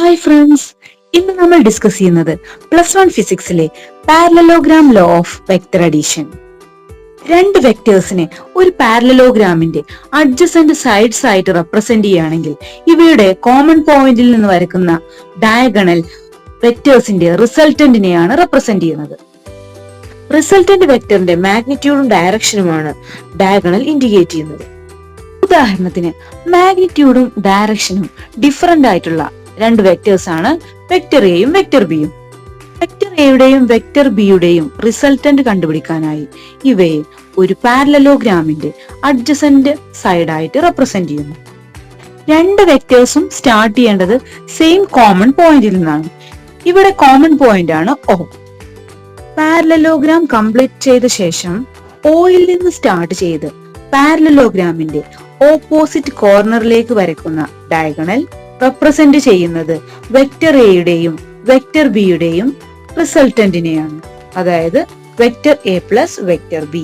Hi friends, ഇന്ന് നമ്മൾ discuss ചെയ്യുന്നത് +1 ഫിസിക്സിലെ parallelogram law of vector addition. രണ്ട് വെക്ടേഴ്സിനെ ഒരു പാരലലോഗ്രാമിന്റെ അഡ്ജസന്റ് സൈഡ്സ് ആയിട്ട് റെപ്രസെന്റ് ചെയ്യുകയാണെങ്കിൽ ഇവയുടെ കോമൺ പോയിന്റിൽ നിന്ന് വരക്കുന്ന ഡയഗണൽ വെക്ടേഴ്സിന്റെ റിസൾട്ടന്റിനെയാണ് റെപ്രസെന്റ് ചെയ്യുന്നത്. റിസൾട്ടന്റ് വെക്ടറിന്റെ മാഗ്നിറ്റ്യൂഡും ഡയറക്ഷനുമാണ് ഡയഗണൽ ഇൻഡിക്കേറ്റ് ചെയ്യുന്നത്. ഉദാഹരണത്തിന്, മാഗ്നിറ്റ്യൂഡും ഡയറക്ഷനും ഡിഫറന്റ് ആയിട്ടുള്ള രണ്ട് വെക്ടേഴ്സ് ആണ് വെക്ടർ എയും വെക്ടർ ബിയും. വെക്ടർ എയുടെയും വെക്ടർ ബിയുടെയും റിസൾട്ടന്റ് കണ്ടുപിടിക്കാനായി ഇവയെ ഒരു പാരലലോഗ്രാമിന്റെ അഡ്ജസന്റ് സൈഡായിട്ട് റെപ്രസെന്റ് ചെയ്യുന്നു. രണ്ട് വെക്ടേഴ്സും സ്റ്റാർട്ട് ചെയ്യേണ്ടത് സെയിം കോമൺ പോയിന്റിൽ നിന്നാണ്. ഇവിടെ കോമൺ പോയിന്റ് ആണ് O. പാരലലോഗ്രാം കംപ്ലീറ്റ് ചെയ്ത ശേഷം ഓയിൽ നിന്ന് സ്റ്റാർട്ട് ചെയ്ത് പാരലലോഗ്രാമിന്റെ ഓപ്പോസിറ്റ് കോർണറിലേക്ക് വരയ്ക്കുന്ന ഡയഗണൽ റെപ്രസെന്റ് ചെയ്യുന്നത് വെക്ടർ എയുടെയും വെക്ടർ ബിയുടെയും റിസൾട്ടന്റിനെയാണ്, അതായത് vector A plus vector B.